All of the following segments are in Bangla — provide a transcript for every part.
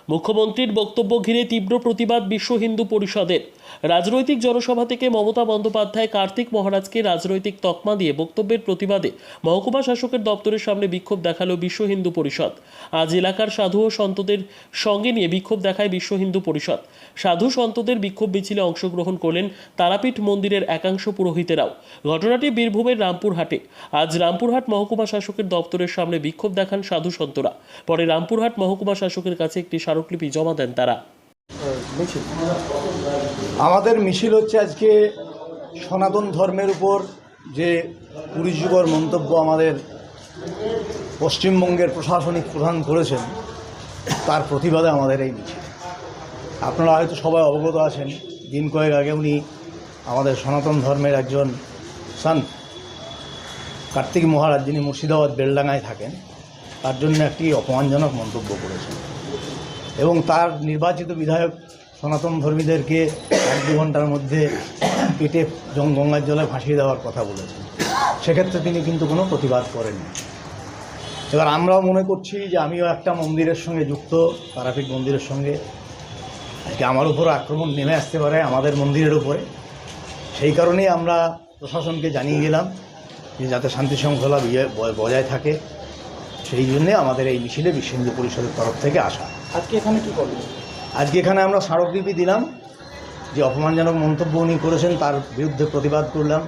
মুখ্যমন্ত্রীর বক্তব্য ঘিরে তীব্র প্রতিবাদ বিশ্ব হিন্দু পরিষদের। রাজনৈতিক জনসভা থেকে মমতা বন্দ্যোপাধ্যায় কার্তিক মহারাজকে রাজনৈতিক তকমা দিয়ে বক্তব্যের প্রতিবাদে মহকুমা শাসকের দপ্তরের সামনে বিক্ষোভ দেখালো বিশ্ব হিন্দু পরিষদ। আজ এলাকার সাধু ও সন্তদের সঙ্গে নিয়ে বিক্ষোভ দেখায় বিশ্ব হিন্দু পরিষদ। সাধু সন্তদের বিক্ষোভ মিছিলে অংশগ্রহণ করলেন তারাপীঠ মন্দিরের একাংশ পুরোহিতেরাও। ঘটনাটি বীরভূমের রামপুরহাটে। আজ রামপুরহাট মহকুমা শাসকের দপ্তরের সামনে বিক্ষোভ দেখান সাধু সন্তরা। পরে রামপুরহাট মহকুমা শাসকের কাছে একটি স্মারকলিপি জমা দেন তারা। আমাদের মিছিল হচ্ছে আজকে সনাতন ধর্মের উপর যে কুরুচিকর মন্তব্য আমাদের পশ্চিমবঙ্গের প্রশাসনিক প্রধান করেছেন তার প্রতিবাদে আমাদের এই মিছিল। আপনারা হয়তো সবাই অবগত আছেন, দিন কয়েক আগে উনি আমাদের সনাতন ধর্মের একজন সন্ত কার্তিক মহারাজ, যিনি মুর্শিদাবাদ বেলডাঙ্গায় থাকেন, তার জন্য একটি অপমানজনক মন্তব্য করেছেন এবং তার নির্বাচিত বিধায়ক সনাতন ধর্মীদেরকে 1-2 ঘন্টার মধ্যে পেটে গঙ্গার জলে ভাসিয়ে দেওয়ার কথা বলেছেন। সেক্ষেত্রে তিনি কিন্তু কোনো প্রতিবাদ করেননি। এবার আমরাও মনে করছি যে আমিও একটা মন্দিরের সঙ্গে যুক্ত, তারাপীঠ মন্দিরের সঙ্গে। আজকে আমার উপর আক্রমণ নেমে আসতে পারে আমাদের মন্দিরের উপরে, সেই কারণেই আমরা প্রশাসনকে জানিয়ে গেলাম যে যাতে শান্তি শৃঙ্খলা বজায় থাকে। সেই জন্যে আমাদের এই মিছিলে বিশ্ব হিন্দু পরিষদের তরফ থেকে আসা। আজকে এখানে কী করবেন? আজকে এখানে আমরা স্মারকলিপি দিলাম, যে অপমানজনক মন্তব্য উনি করেছেন তার বিরুদ্ধে প্রতিবাদ করলাম।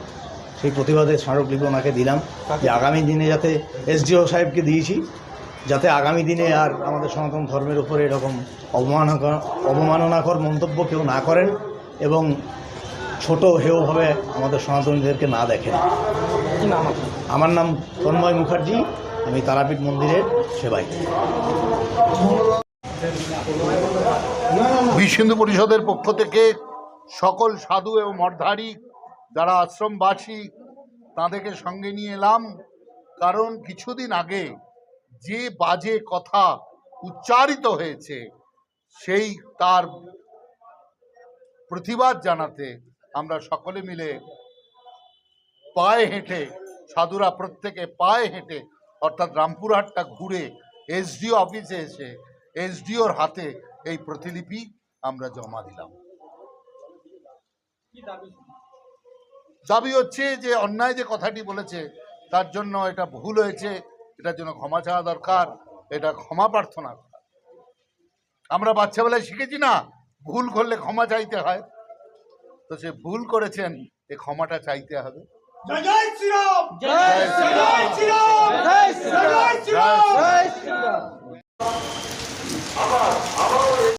সেই প্রতিবাদে স্মারকলিপি ওনাকে দিলাম যে আগামী দিনে যাতে এসডিও সাহেবকে দিয়েছি, যাতে আগামী দিনে আর আমাদের সনাতন ধর্মের উপরে এরকম অবমাননাকর মন্তব্য কেউ না করেন এবং ছোট হেয়ভাবে আমাদের সনাতনীদেরকে না দেখেন। আমার নাম তন্ময় মুখার্জি, আমি তারাপীঠ মন্দিরের সেবাই। বিশ্ব হিন্দু পরিষদের পক্ষ থেকে সকল সাধু এবং মঠধারী যারা আশ্রমবাসী তাদেরকে সঙ্গে নিয়ে এলাম, কারণ কিছুদিন আগে যে বাজে কথা উচ্চারিত হয়েছে সেই তার প্রতিবাদ জানাতে আমরা সকলে মিলে পায়ে হেঁটে, সাধুরা প্রত্যেকে পায়ে হেঁটে অর্থাৎ রামপুরহাটটা ঘুরে এসডিও অফিসে এসে এসডিওর হাতে এই প্রতিলিপি আমরা জমা দিলাম। দাবি হচ্ছে যে অন্যায় যে কথাটি বলেছে তার জন্য এটা ভুল হয়েছে, এটার জন্য ক্ষমা চাওয়া দরকার, এটা ক্ষমা প্রার্থনা করা। আমরা বাচ্চাবেলায় শিখেছি না, ভুল করলে ক্ষমা চাইতে হয়, তো সে ভুল করেছেন, এই ক্ষমাটা চাইতে হবে। জয় শ্রীরাম, জয় শ্রীরাম, জয় শ্রীরাম, জয় শ্রীরাম।